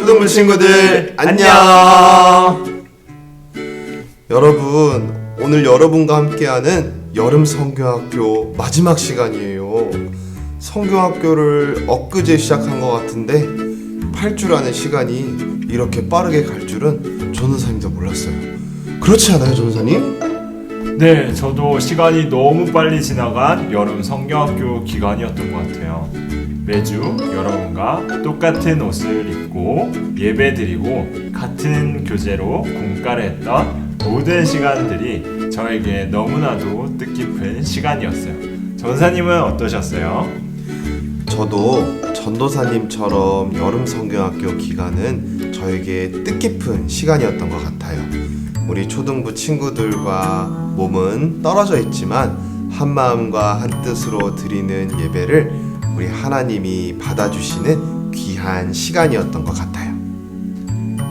초등부 친구들 안녕. 여러분, 오늘 여러분과 함께하는 여름 성경학교 마지막 시간이에요. 성경학교를 엊그제 시작한 것 같은데 8주라는 시간이 이렇게 빠르게 갈 줄은 전도사님도 몰랐어요. 그렇지 않아요, 전도사님? 네, 저도 시간이 너무 빨리 지나간 여름 성경학교 기간이었던 것 같아요. 매주 여러분과 똑같은 옷을 입고 예배드리고 같은 교재로 공과를 했던 모든 시간들이 저에게 너무나도 뜻깊은 시간이었어요. 전사님은 어떠셨어요? 저도 전도사님처럼 여름 성경학교 기간은 저에게 뜻깊은 시간이었던 것 같아요. 우리 초등부 친구들과 몸은 떨어져 있지만 한 마음과 한 뜻으로 드리는 예배를 우리 하나님이 받아주시는 귀한 시간이었던 것 같아요.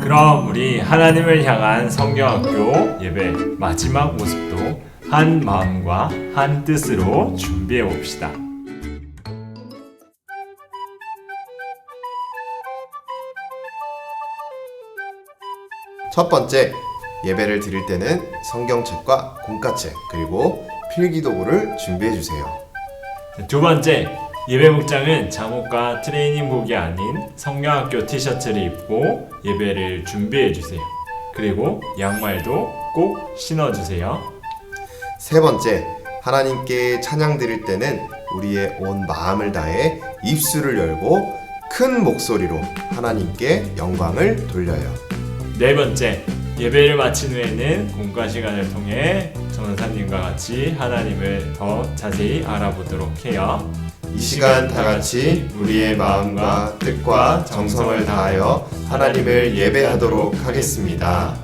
그럼 우리 하나님을 향한 성경학교 예배 마지막 모습도 한 마음과 한 뜻으로 준비해 봅시다. 첫 번째, 예배를 드릴 때는 성경책과 공과책 그리고 필기도구를 준비해 주세요. 두 번째, 예배 복장은 잠옷과 트레이닝복이 아닌 성경학교 티셔츠를 입고 예배를 준비해 주세요. 그리고 양말도 꼭 신어 주세요. 세 번째, 하나님께 찬양 드릴 때는 우리의 온 마음을 다해 입술을 열고 큰 목소리로 하나님께 영광을 돌려요. 네 번째, 예배를 마친 후에는 공과 시간을 통해 전사님과 같이 하나님을 더 자세히 알아보도록 해요. 이 시간 다 같이 우리의 마음과 뜻과 정성을 다하여 하나님을 예배하도록 하겠습니다.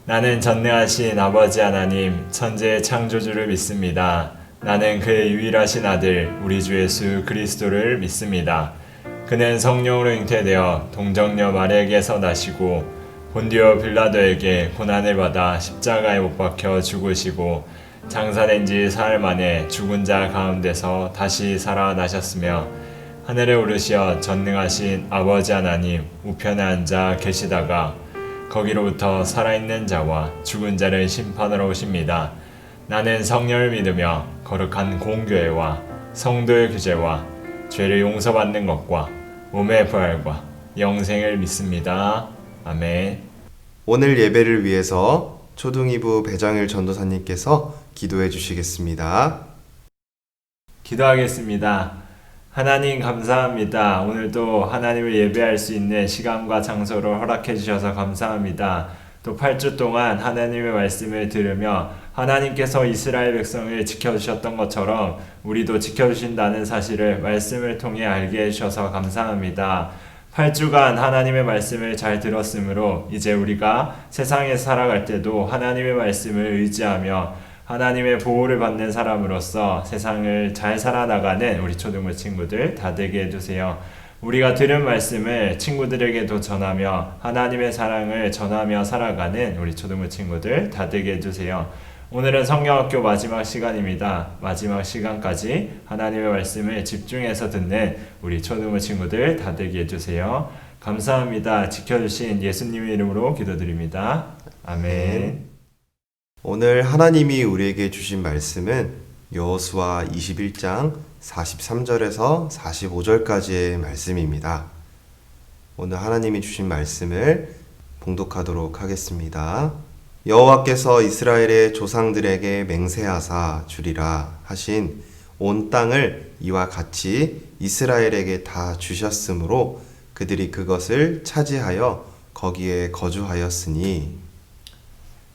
나는 전능하신 아버지 하나님, 천지의 창조주를 믿습니다. 나는 그의 유일하신 아들, 우리 주 예수 그리스도를 믿습니다. 그는 성령으로 잉태되어 동정녀 마리아에게서 나시고 본디오 빌라도에게 고난을 받아 십자가에 못 박혀 죽으시고 장사된 지 사흘 만에 죽은 자 가운데서 다시 살아나셨으며 하늘에 오르시어 전능하신 아버지 하나님 우편에 앉아 계시다가 거기로부터 살아있는 자와 죽은 자를 심판하러 오십니다. 나는 성령을 믿으며 거룩한 공교회와 성도의 교제와 죄를 용서받는 것과 몸의 부활과 영생을 믿습니다. 아멘. 오늘 예배를 위해서 초등이부 배정일 전도사님께서 기도해 주시겠습니다. 기도하겠습니다. 하나님 감사합니다. 오늘도 하나님을 예배할 수 있는 시간과 장소를 허락해 주셔서 감사합니다. 또 8주 동안 하나님의 말씀을 들으며 하나님께서 이스라엘 백성을 지켜주셨던 것처럼 우리도 지켜주신다는 사실을 말씀을 통해 알게 해주셔서 감사합니다. 8주간 하나님의 말씀을 잘 들었으므로 이제 우리가 세상에 살아갈 때도 하나님의 말씀을 의지하며 하나님의 보호를 받는 사람으로서 세상을 잘 살아나가는 우리 초등부 친구들 다 되게 해주세요. 우리가 들은 말씀을 친구들에게도 전하며 하나님의 사랑을 전하며 살아가는 우리 초등부 친구들 다 되게 해주세요. 오늘은 성경학교 마지막 시간입니다. 마지막 시간까지 하나님의 말씀을 집중해서 듣는 우리 초등부 친구들 다 되게 해주세요. 감사합니다. 지켜주신 예수님의 이름으로 기도드립니다. 아멘. 오늘 하나님이 우리에게 주신 말씀은 여호수아 21장 43절에서 45절까지의 말씀입니다. 오늘 하나님이 주신 말씀을 봉독하도록 하겠습니다. 여호와께서 이스라엘의 조상들에게 맹세하사 주리라 하신 온 땅을 이와 같이 이스라엘에게 다 주셨으므로 그들이 그것을 차지하여 거기에 거주하였으니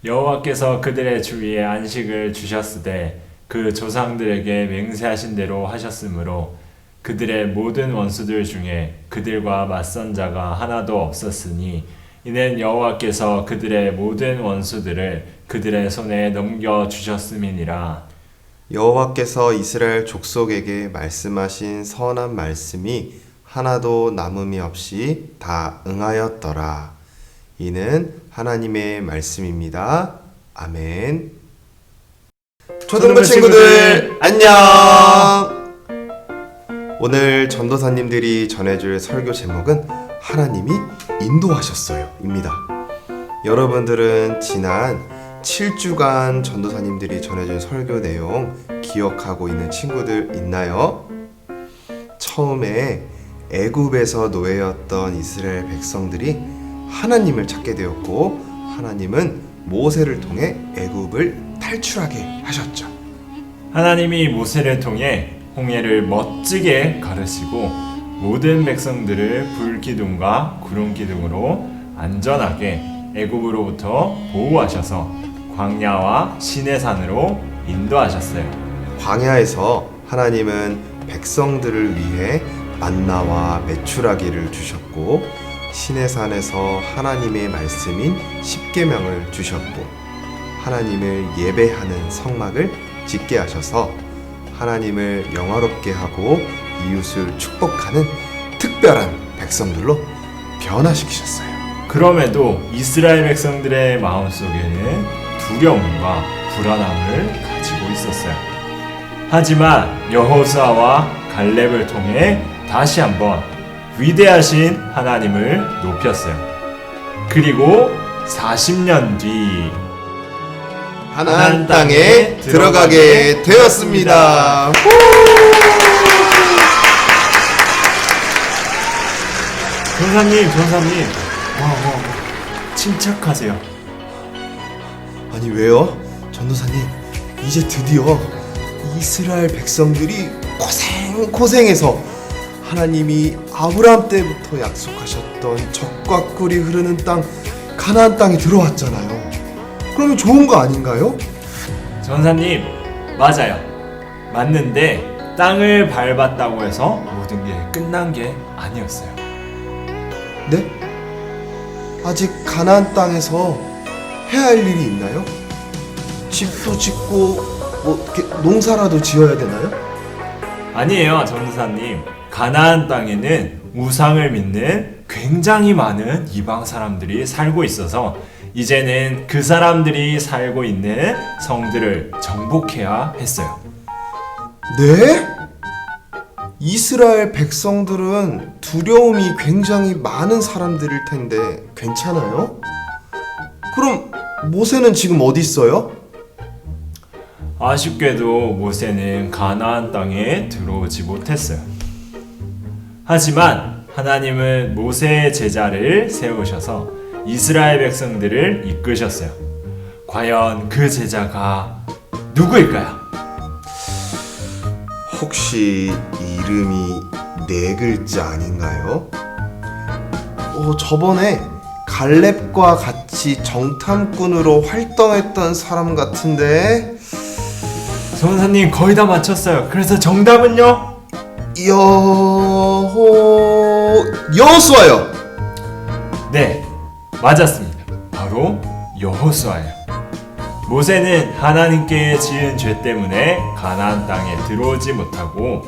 여호와께서 그들의 주위에 안식을 주셨으되 그 조상들에게 맹세하신 대로 하셨으므로 그들의 모든 원수들 중에 그들과 맞선 자가 하나도 없었으니 이는 여호와께서 그들의 모든 원수들을 그들의 손에 넘겨 주셨음이니라. 여호와께서 이스라엘 족속에게 말씀하신 선한 말씀이 하나도 남음이 없이 다 응하였더라. 이는 하나님의 말씀입니다. 아멘. 초등부 친구들 안녕. 오늘 전도사님들이 전해줄 설교 제목은 하나님이 인도하셨어요 입니다. 여러분들은 지난 7주간 전도사님들이 전해준 설교 내용 기억하고 있는 친구들 있나요? 처음에 애굽에서 노예였던 이스라엘 백성들이 하나님을 찾게 되었고, 하나님은 모세를 통해 애굽을 탈출하게 하셨죠. 하나님이 모세를 통해 홍해를 멋지게 가르시고 모든 백성들을 불기둥과 구름기둥으로 안전하게 애굽으로부터 보호하셔서 광야와 시내산으로 인도하셨어요. 광야에서 하나님은 백성들을 위해 만나와 메추라기를 주셨고, 시내산에서 하나님의 말씀인 십계명을 주셨고, 하나님을 예배하는 성막을 짓게 하셔서 하나님을 영화롭게 하고 이웃을 축복하는 특별한 백성들로 변화시키셨어요. 그럼에도 이스라엘 백성들의 마음속에는 두려움과 불안함을 가지고 있었어요. 하지만 여호수아와 갈렙을 통해 다시 한번 위대하신 하나님을 높였어요. 그리고 40년 뒤 가나안 땅에 들어가게 되었습니다. 전사님, 침착하세요. 아니 왜요? 전도사님, 이제 드디어 이스라엘 백성들이 고생해서 하나님이 아브라함 때부터 약속하셨던 젖과 꿀이 흐르는 땅 가나안 땅에 들어왔잖아요. 그러면 좋은 거 아닌가요? 전사님, 맞아요. 맞는데 땅을 밟았다고 해서 모든 게 끝난 게 아니었어요. 네? 아직 가나안 땅에서 해야 할 일이 있나요? 집도 짓고 이렇게 농사라도 지어야 되나요? 아니에요, 전사님. 가나안 땅에는 우상을 믿는 굉장히 많은 이방 사람들이 살고 있어서 이제는 그 사람들이 살고 있는 성들을 정복해야 했어요. 네? 이스라엘 백성들은 두려움이 굉장히 많은 사람들일 텐데 괜찮아요? 그럼 모세는 지금 어디 있어요? 아쉽게도 모세는 가나안 땅에 들어오지 못했어요. 하지만 하나님은 모세의 제자를 세우셔서 이스라엘 백성들을 이끄셨어요. 과연 그 제자가 누구일까요? 혹시 이름이 네 글자 아닌가요? 저번에 갈렙과 같이 정탐꾼으로 활동했던 사람 같은데. 전사님, 거의 다 맞췄어요. 그래서 정답은요? 여호수아요. 네, 맞았습니다. 바로 여호수아예요. 모세는 하나님께 지은 죄 때문에 가나안 땅에 들어오지 못하고,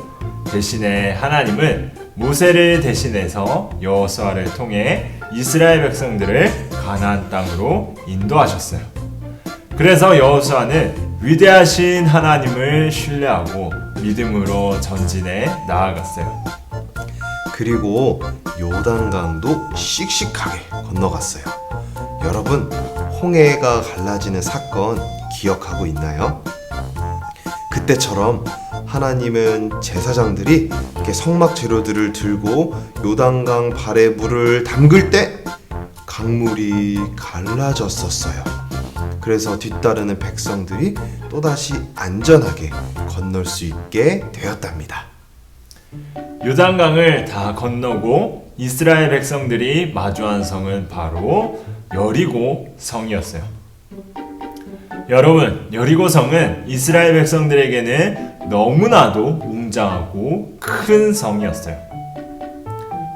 대신에 하나님은 모세를 대신해서 여호수아를 통해 이스라엘 백성들을 가나안 땅으로 인도하셨어요. 그래서 여호수아는 위대하신 하나님을 신뢰하고 믿음으로 전진해 나아갔어요. 그리고 요단강도 씩씩하게 건너갔어요. 여러분, 홍해가 갈라지는 사건 기억하고 있나요? 그때처럼 하나님은 제사장들이 이렇게 성막 재료들을 들고 요단강 발에 물을 담글 때 강물이 갈라졌었어요. 그래서 뒤따르는 백성들이 또다시 안전하게 건널 수 있게 되었답니다. 요단강을 다 건너고 이스라엘 백성들이 마주한 성은 바로 여리고 성이었어요. 여러분, 여리고 성은 이스라엘 백성들에게는 너무나도 웅장하고 큰 성이었어요.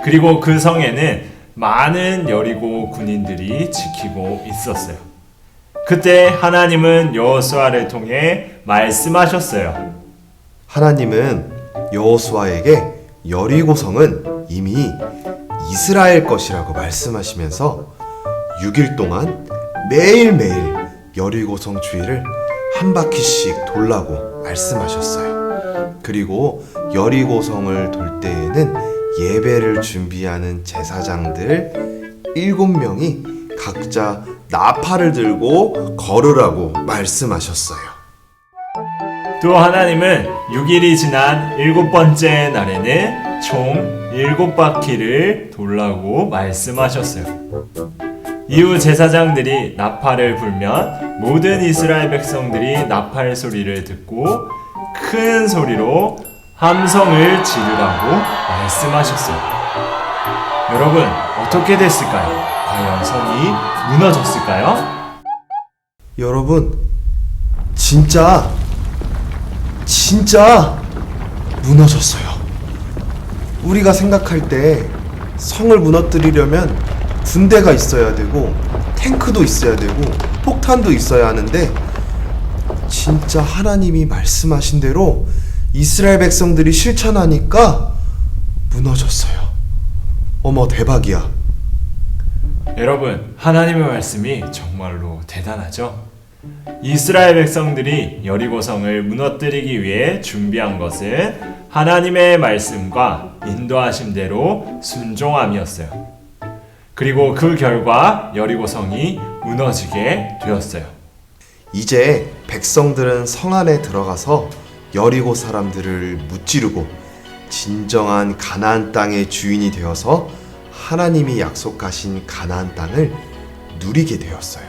그리고 그 성에는 많은 여리고 군인들이 지키고 있었어요. 그때 하나님은 여호수아를 통해 말씀하셨어요. 하나님은 여호수아에게 여리고성은 이미 이스라엘 것이라고 말씀하시면서 6일 동안 매일매일 여리고성 주위를 한 바퀴씩 돌라고 말씀하셨어요. 그리고 여리고성을 돌 때에는 예배를 준비하는 제사장들 7명이 각자 나팔을 들고 걸으라고 말씀하셨어요. 또 하나님은 6일이 지난 7번째 날에는 총 7바퀴를 돌라고 말씀하셨어요. 이후 제사장들이 나팔을 불면 모든 이스라엘 백성들이 나팔 소리를 듣고 큰 소리로 함성을 지르라고 말씀하셨어요. 여러분, 어떻게 됐을까요? 과연 성이 무너졌을까요? 여러분, 진짜 무너졌어요. 우리가 생각할 때 성을 무너뜨리려면 군대가 있어야 되고 탱크도 있어야 되고 폭탄도 있어야 하는데, 진짜 하나님이 말씀하신 대로 이스라엘 백성들이 실천하니까 무너졌어요. 어머, 대박이야. 여러분, 하나님의 말씀이 정말로 대단하죠? 이스라엘 백성들이 여리고성을 무너뜨리기 위해 준비한 것은 하나님의 말씀과 인도하심대로 순종함이었어요. 그리고 그 결과 여리고성이 무너지게 되었어요. 이제 백성들은 성 안에 들어가서 여리고 사람들을 무찌르고 진정한 가나안 땅의 주인이 되어서 하나님이 약속하신 가나안 땅을 누리게 되었어요.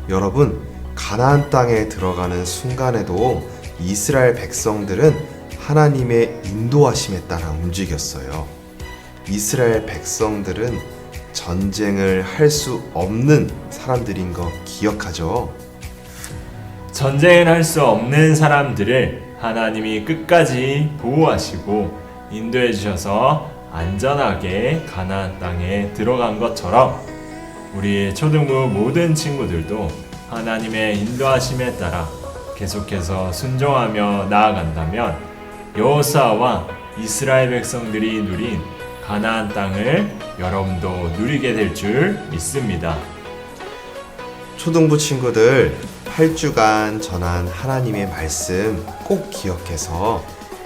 여러분, 가나안 땅에 들어가는 순간에도 이스라엘 백성들은 하나님의 인도하심에 따라 움직였어요. 이스라엘 백성들은 전쟁을 할 수 없는 사람들인 거 기억하죠? 전쟁을 할 수 없는 사람들을 하나님이 끝까지 보호하시고 인도해 주셔서 안전하게 가나안 땅에 들어간 것처럼 우리 초등부 모든 친구들도 하나님의 인도하심에 따라 계속해서 순종하며 나아간다면 여호수아와 이스라엘 백성들이 누린 가나안 땅을 여러분도 누리게 될 줄 믿습니다. 초등부 친구들, 8주간 전한 하나님의 말씀 꼭 기억해서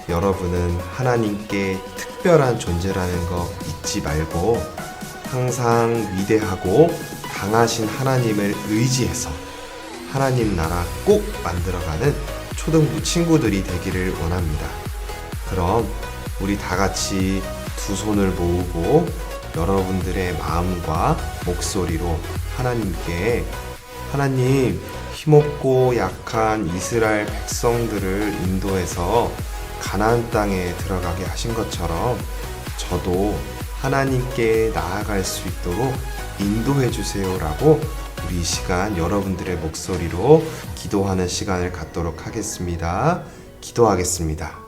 여러분은 하나님께 특별한 존재라는 거 잊지 말고 항상 위대하고 강하신 하나님을 의지해서 하나님 나라 꼭 만들어가는 초등부 친구들이 되기를 원합니다. 그럼 우리 다 같이 두 손을 모으고 여러분들의 마음과 목소리로 하나님께, 하나님, 힘없고 약한 이스라엘 백성들을 인도해서 가나안 땅에 들어가게 하신 것처럼 저도 하나님께 나아갈 수 있도록 인도해 주세요라고 우리 이 시간 여러분들의 목소리로 기도하는 시간을 갖도록 하겠습니다. 기도하겠습니다.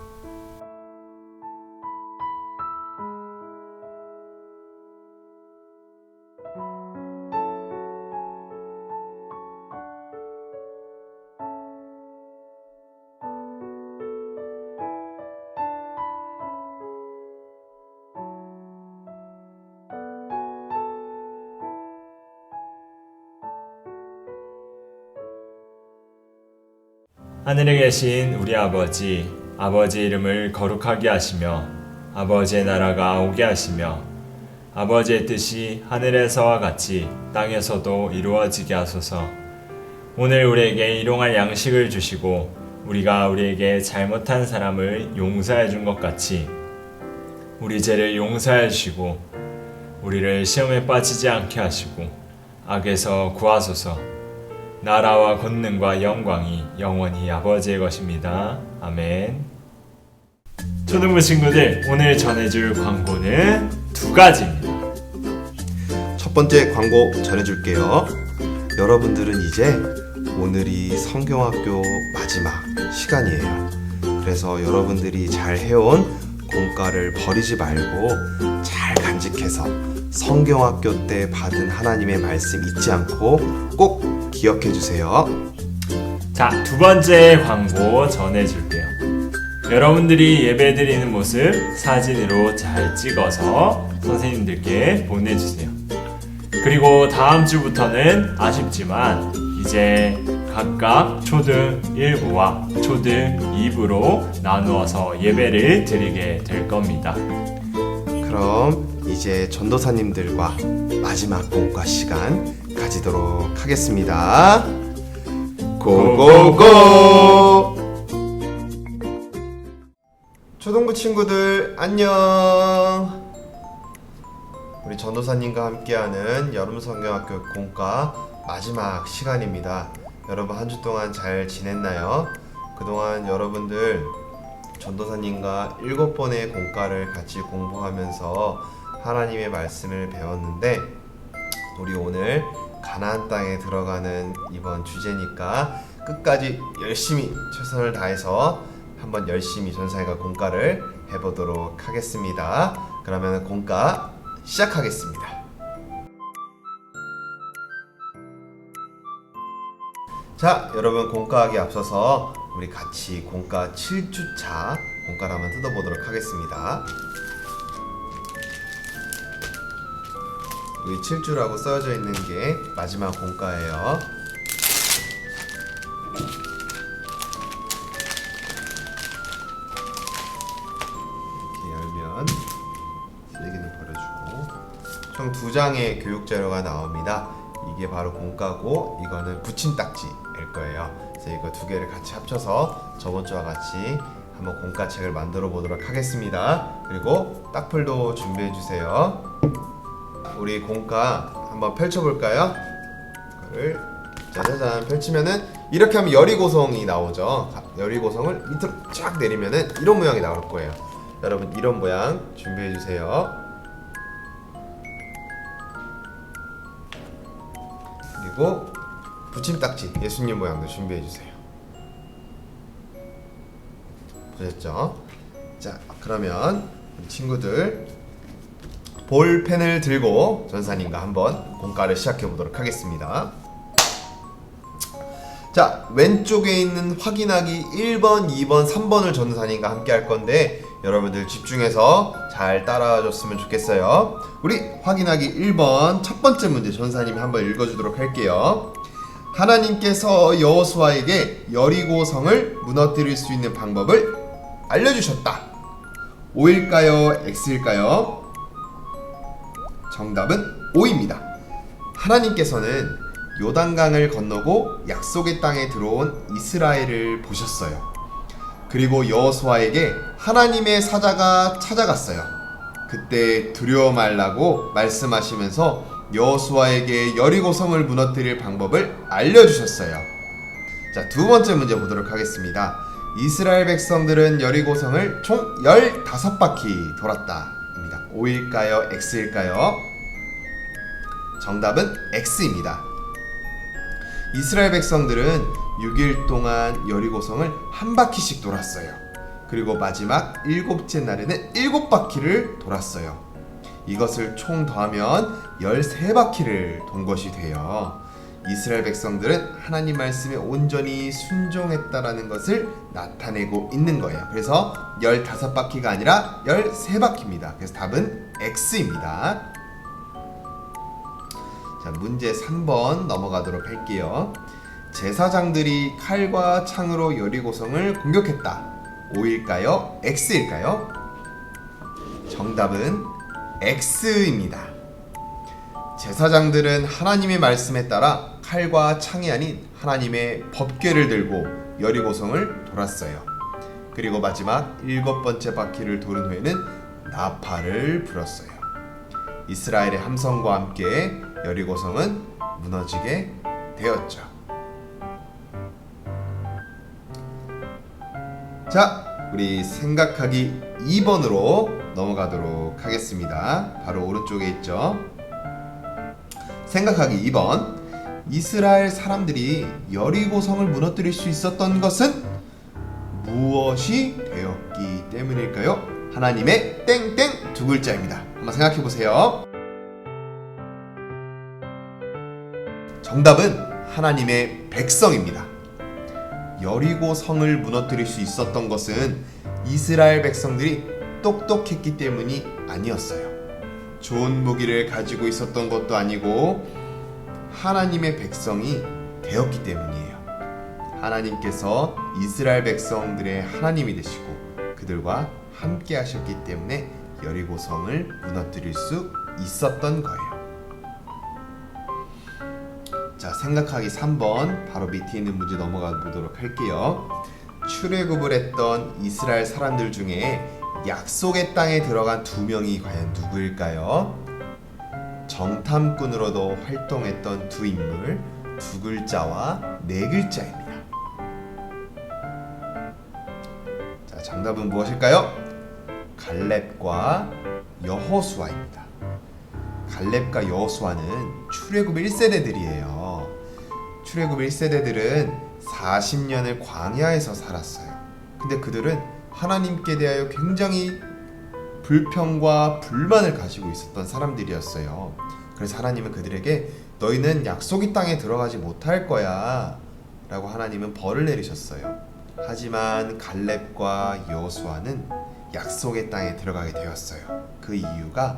하늘에 계신 우리 아버지, 아버지 이름을 거룩하게 하시며 아버지의 나라가 오게 하시며 아버지의 뜻이 하늘에서와 같이 땅에서도 이루어지게 하소서. 오늘 우리에게 일용할 양식을 주시고 우리가 우리에게 잘못한 사람을 용서해 준 것 같이 우리 죄를 용서해 주시고 우리를 시험에 빠지지 않게 하시고 악에서 구하소서. 나라와 권능과 영광이 영원히 아버지의 것입니다. 아멘. 초등부 친구들, 오늘 전해줄 광고는 2가지입니다. 첫 번째 광고 전해줄게요. 여러분들은 이제 오늘이 성경학교 마지막 시간이에요. 그래서 여러분들이 잘 해온 공과를 버리지 말고 잘 간직해서 성경학교 때 받은 하나님의 말씀 잊지 않고 꼭 기억해 주세요. 자, 2번째 광고 전해줄게요. 여러분들이 예배드리는 모습 사진으로 잘 찍어서 선생님들께 보내주세요. 그리고 다음 주부터는 아쉽지만 이제 각각 초등 1부와 초등 2부로 나누어서 예배를 드리게 될 겁니다. 그럼 이제 전도사님들과 마지막 공과 시간 가지도록 하겠습니다. 고고고! 초등부 친구들 안녕! 우리 전도사님과 함께하는 여름성경학교 공과 마지막 시간입니다. 여러분 한 주 동안 잘 지냈나요? 그동안 여러분들 전도사님과 7번의 공과를 같이 공부하면서 하나님의 말씀을 배웠는데, 우리 오늘 가나안 땅에 들어가는 이번 주제니까 끝까지 열심히 최선을 다해서 한번 열심히 전도사님과 공과를 해보도록 하겠습니다. 그러면 공과 시작하겠습니다. 자, 여러분 공과하기 앞서서 우리 같이 공과 7주차 공과를 한번 뜯어보도록 하겠습니다. 여기 7주라고 써져 있는 게 마지막 공과예요. 이렇게 열면 쓰레기는 버려주고 총 2장의 교육자료가 나옵니다. 이게 바로 공과고 이거는 붙임딱지일 거예요. 그래서 이거 2개를 같이 합쳐서 저번 주와 같이 한번 공과책을 만들어 보도록 하겠습니다. 그리고 딱풀도 준비해 주세요. 우리 공과 한번 펼쳐볼까요? 이거를 짜자잔 펼치면은 이렇게 하면 여리고성이 나오죠. 여리고성을 밑으로 쫙 내리면은 이런 모양이 나올 거예요. 여러분 이런 모양 준비해 주세요. 그리고 붙임딱지 예수님 모양도 준비해 주세요. 보셨죠? 자, 그러면 우리 친구들 볼펜을 들고 전사님과 한번 공과를 시작해 보도록 하겠습니다. 자, 왼쪽에 있는 확인하기 1번, 2번, 3번을 전사님과 함께 할 건데 여러분들 집중해서 잘 따라와 줬으면 좋겠어요. 우리 확인하기 1번 첫 번째 문제 전사님이 한번 읽어주도록 할게요. 하나님께서 여호수아에게 여리고성을 무너뜨릴 수 있는 방법을 알려주셨다. O일까요? X일까요? 정답은 O입니다. 하나님께서는 요단강을 건너고 약속의 땅에 들어온 이스라엘을 보셨어요. 그리고 여호수아에게 하나님의 사자가 찾아갔어요. 그때 두려워 말라고 말씀하시면서 여호수아에게 여리고성을 무너뜨릴 방법을 알려주셨어요. 자, 두 번째 문제 보도록 하겠습니다. 이스라엘 백성들은 여리고성을 총 15바퀴 돌았다 입니다. O일까요? X일까요? 정답은 X입니다. 이스라엘 백성들은 6일 동안 여리고성을 한 바퀴씩 돌았어요. 그리고 마지막 7째 날에는 7바퀴를 돌았어요. 이것을 총 더하면 13바퀴를 돈 것이 돼요. 이스라엘 백성들은 하나님 말씀에 온전히 순종했다라는 것을 나타내고 있는 거예요. 그래서 15바퀴가 아니라 13바퀴입니다. 그래서 답은 X입니다. 자, 문제 3번 넘어가도록 할게요. 제사장들이 칼과 창으로 여리고성을 공격했다. O일까요? X일까요? 정답은 X입니다. 제사장들은 하나님의 말씀에 따라 칼과 창이 아닌 하나님의 법궤를 들고 여리고성을 돌았어요. 그리고 마지막 7번째 바퀴를 도른 후에는 나팔을 불었어요. 이스라엘의 함성과 함께 여리고성은 무너지게 되었죠. 자, 우리 생각하기 2번으로 넘어가도록 하겠습니다. 바로 오른쪽에 있죠. 생각하기 2번. 이스라엘 사람들이 여리고성을 무너뜨릴 수 있었던 것은 무엇이 되었기 때문일까요? 하나님의 땡땡 두 글자입니다. 한번 생각해 보세요. 정답은 하나님의 백성입니다. 여리고성을 무너뜨릴 수 있었던 것은 이스라엘 백성들이 똑똑했기 때문이 아니었어요. 좋은 무기를 가지고 있었던 것도 아니고 하나님의 백성이 되었기 때문이에요. 하나님께서 이스라엘 백성들의 하나님이 되시고 그들과 함께 하셨기 때문에 여리고성을 무너뜨릴 수 있었던 거예요. 자, 생각하기 3번 바로 밑에 있는 문제 넘어가 보도록 할게요. 출애굽을 했던 이스라엘 사람들 중에 약속의 땅에 들어간 2명이 과연 누구일까요? 정탐꾼으로도 활동했던 두 인물, 2글자와 4글자입니다. 자, 정답은 무엇일까요? 갈렙과 여호수아입니다. 갈렙과 여호수아는 출애굽 1세대들이에요. 출애굽 1세대들은 40년을 광야에서 살았어요. 근데 그들은 하나님께 대하여 굉장히 불평과 불만을 가지고 있었던 사람들이었어요. 그래서 하나님은 그들에게 너희는 약속의 땅에 들어가지 못할 거야 라고 하나님은 벌을 내리셨어요. 하지만 갈렙과 여호수아는 약속의 땅에 들어가게 되었어요. 그 이유가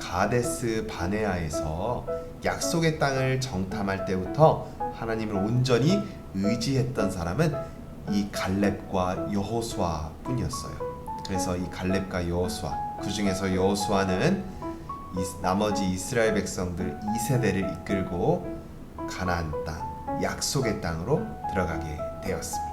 가데스 바네아에서 약속의 땅을 정탐할 때부터 하나님을 온전히 의지했던 사람은 이 갈렙과 여호수아 뿐이었어요. 그래서 이 갈렙과 여호수아, 그 중에서 여호수아는 나머지 이스라엘 백성들 2세대를 이끌고 가나안 땅, 약속의 땅으로 들어가게 되었습니다.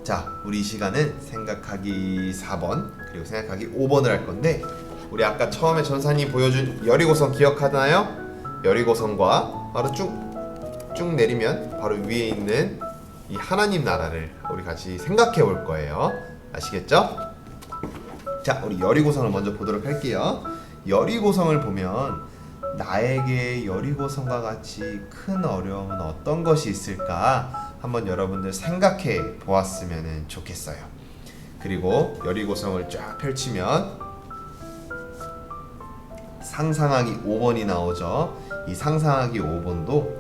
자, 우리 이 시간은 생각하기 4번 그리고 생각하기 5번을 할 건데, 우리 아까 처음에 전사님 보여준 여리고성 기억하나요? 여리고성과 바로 쭉 내리면 바로 위에 있는 이 하나님 나라를 우리 같이 생각해 볼 거예요. 아시겠죠? 자, 우리 여리고성을 먼저 보도록 할게요. 여리고성을 보면 나에게 여리고성과 같이 큰 어려움은 어떤 것이 있을까 한번 여러분들 생각해 보았으면 좋겠어요. 그리고 여리고성을 쫙 펼치면 상상하기 5번이 나오죠. 이 상상하기 5번도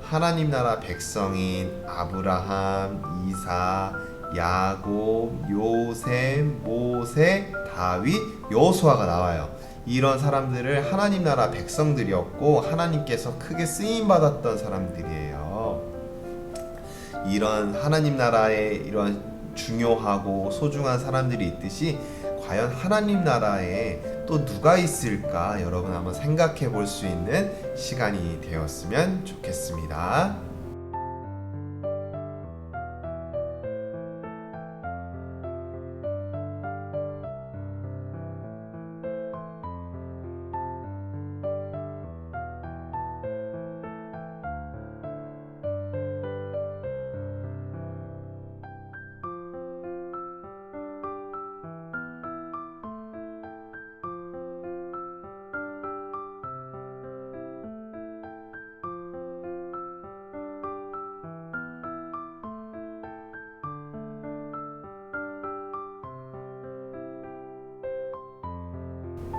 하나님 나라 백성인 아브라함, 이사, 야곱, 요셉, 모세, 다윗, 여호수아가 나와요. 이런 사람들을 하나님 나라 백성들이었고 하나님께서 크게 쓰임 받았던 사람들이에요. 이런 하나님 나라에 이런 중요하고 소중한 사람들이 있듯이 과연 하나님 나라에 또 누가 있을까 여러분 한번 생각해 볼 수 있는 시간이 되었으면 좋겠습니다.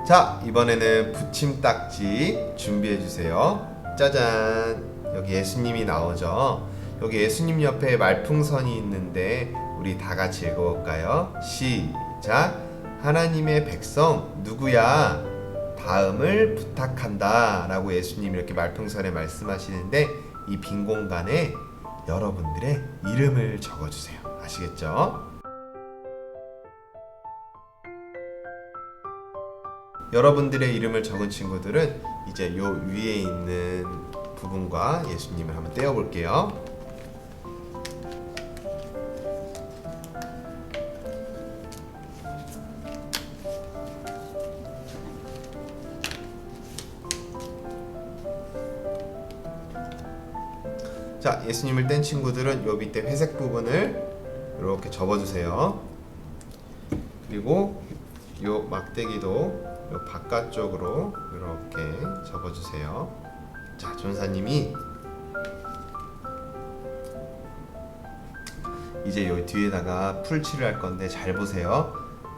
자, 이번에는 붙임딱지 준비해 주세요. 짜잔, 여기 예수님이 나오죠. 여기 예수님 옆에 말풍선이 있는데 우리 다 같이 읽어볼까요? 시작. 하나님의 백성 누구야? 다음을 부탁한다 라고 예수님이 이렇게 말풍선에 말씀하시는데, 이 빈 공간에 여러분들의 이름을 적어주세요. 아시겠죠? 여러분들의 이름을 적은 친구들은 이제 요 위에 있는 부분과 예수님을 한번 떼어 볼게요. 자, 예수님을 뗀 친구들은 요 밑에 회색 부분을 이렇게 접어주세요. 그리고 요 막대기도 요 바깥쪽으로 이렇게 접어주세요. 자, 전사님이 이제 요 뒤에다가 풀칠을 할 건데 잘 보세요.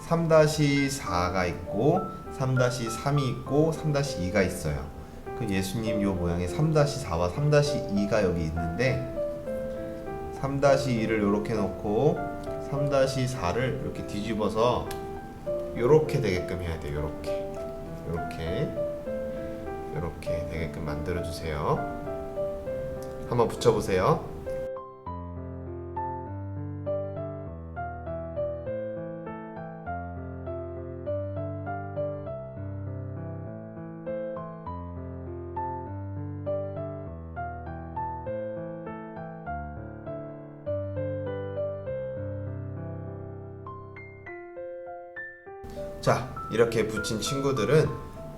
3-4가 있고 3-3이 있고 3-2가 있어요. 그 예수님 요 모양의 3-4와 3-2가 여기 있는데 3-2를 요렇게 놓고 3-4를 이렇게 뒤집어서 요렇게 되게끔 해야 돼요. 요렇게 되게끔 만들어 주세요. 한번 붙여 보세요. 자, 이렇게 붙인 친구들은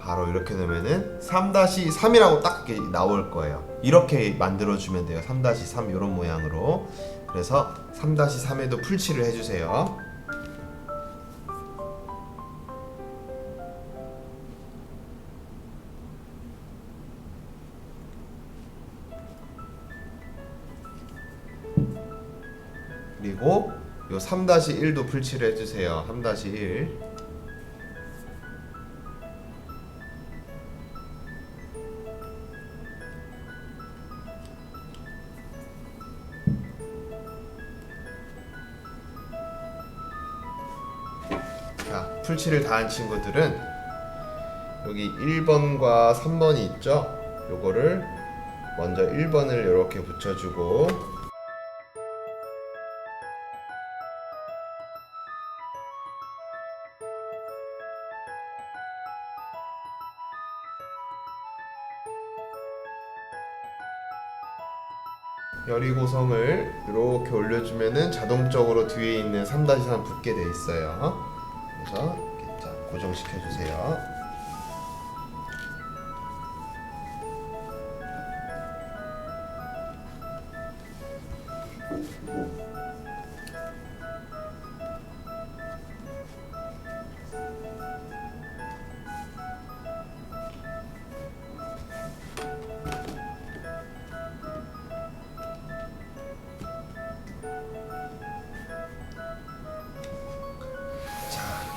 바로 이렇게 넣으면은 3-3이라고 딱 이렇게 나올 거예요. 이렇게 만들어주면 돼요. 3-3 이런 모양으로. 그래서 3-3에도 풀칠을 해주세요. 그리고 요 3-1도 풀칠을 해주세요. 3-1. 자, 풀칠을 다 한 친구들은 여기 1번과 3번이 있죠? 요거를 먼저 1번을 이렇게 붙여주고 여리고성을 이렇게 올려주면은 자동적으로 뒤에 있는 3-3 붙게 돼 있어요. 그래서 이렇게 자, 고정시켜 주세요.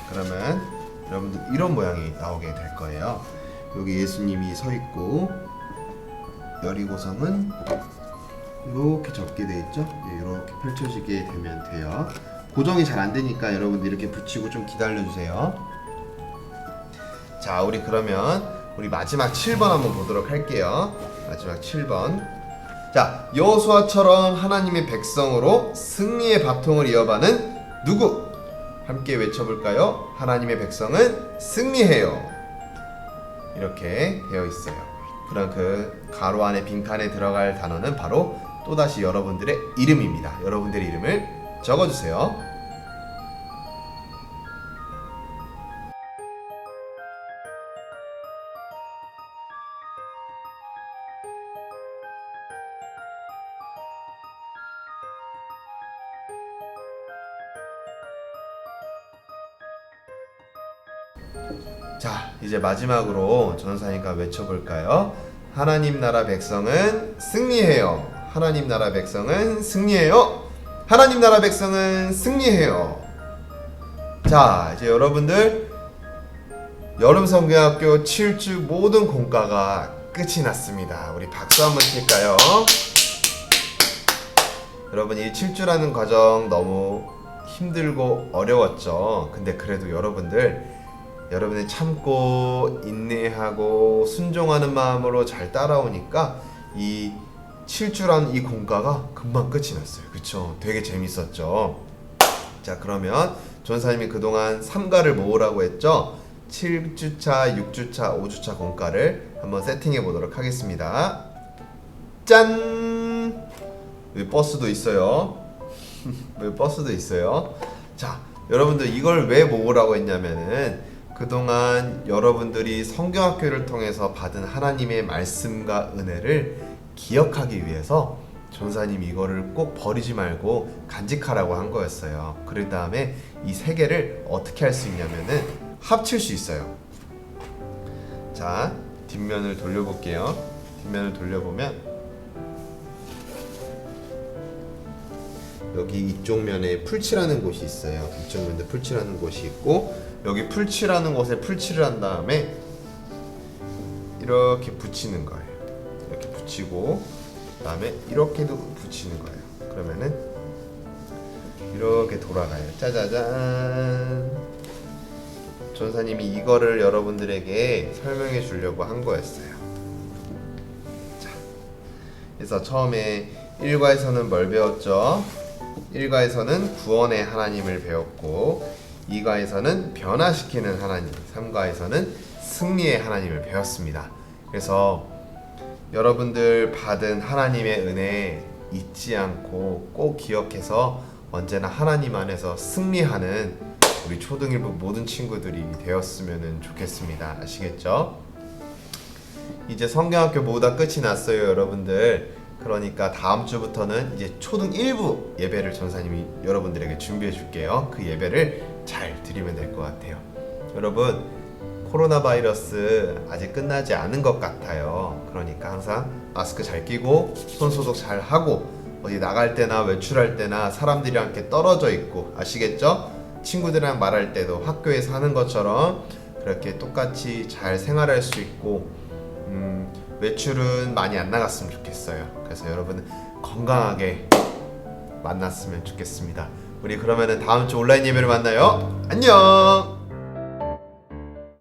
그러면 여러분들 이런 모양이 나오게 될 거예요. 여기 예수님이 서 있고 여리고성은 이렇게 접게 돼 있죠? 이렇게 펼쳐지게 되면 돼요. 고정이 잘 안 되니까 여러분들 이렇게 붙이고 좀 기다려 주세요. 자, 우리 그러면 우리 마지막 7번 한번 보도록 할게요. 마지막 7번. 자, 여호수아처럼 하나님의 백성으로 승리의 바통을 이어가는 누구? 함께 외쳐볼까요? 하나님의 백성은 승리해요. 이렇게 되어 있어요. 그럼 그 가로 안에 빈칸에 들어갈 단어는 바로 또다시 여러분들의 이름입니다. 여러분들의 이름을 적어주세요. 자, 이제 마지막으로 전사님과 외쳐볼까요? 하나님 나라 백성은 승리해요. 하나님 나라 백성은 승리해요. 하나님 나라 백성은 승리해요. 자, 이제 여러분들 여름성경학교 7주 모든 공과가 끝이 났습니다. 우리 박수 한번 칠까요? 여러분, 이 7주라는 과정 너무 힘들고 어려웠죠. 근데 그래도 여러분이 참고 인내하고 순종하는 마음으로 잘 따라오니까 이 7주란 이 공과가 금방 끝이 났어요. 그쵸? 되게 재밌었죠. 자, 그러면 전사님이 그동안 3가를 모으라고 했죠? 7주차, 6주차, 5주차 공과를 한번 세팅해 보도록 하겠습니다. 짠! 여기 버스도 있어요. 여기 버스도 있어요. 자, 여러분들 이걸 왜 모으라고 했냐면은 그동안 여러분들이 성경학교를 통해서 받은 하나님의 말씀과 은혜를 기억하기 위해서 전사님이 이거를 꼭 버리지 말고 간직하라고 한 거였어요. 그런 다음에 이 세 개를 어떻게 할 수 있냐면은 합칠 수 있어요. 자, 뒷면을 돌려볼게요. 뒷면을 돌려보면 여기 이쪽 면에 풀칠하는 곳이 있어요. 이쪽 면에 풀칠하는 곳이 있고, 여기 풀칠하는 곳에 풀칠을 한 다음에 이렇게 붙이는 거예요. 이렇게 붙이고 그다음에 이렇게도 붙이는 거예요. 그러면은 이렇게 돌아가요. 짜자잔. 전사님이 이거를 여러분들에게 설명해 주려고 한 거였어요. 자, 그래서 처음에 1과에서는 뭘 배웠죠? 1과에서는 구원의 하나님을 배웠고, 2과에서는 변화시키는 하나님, 3과에서는 승리의 하나님을 배웠습니다. 그래서 여러분들 받은 하나님의 은혜 잊지 않고 꼭 기억해서 언제나 하나님 안에서 승리하는 우리 초등일부 모든 친구들이 되었으면 좋겠습니다. 아시겠죠? 이제 성경학교 모두 다 끝이 났어요, 여러분들. 그러니까 다음 주부터는 이제 초등 1부 예배를 전사님이 여러분들에게 준비해 줄게요. 그 예배를 잘 드리면 될 것 같아요. 여러분, 코로나 바이러스 아직 끝나지 않은 것 같아요. 그러니까 항상 마스크 잘 끼고 손 소독 잘 하고 어디 나갈 때나 외출할 때나 사람들이랑 함께 떨어져 있고, 아시겠죠? 친구들이랑 말할 때도 학교에서 하는 것처럼 그렇게 똑같이 잘 생활할 수 있고, 외출은 많이 안 나갔으면 좋겠어요. 그래서 여러분 건강하게 만났으면 좋겠습니다. 우리 그러면은 다음 주 온라인 예배를 만나요. 안녕.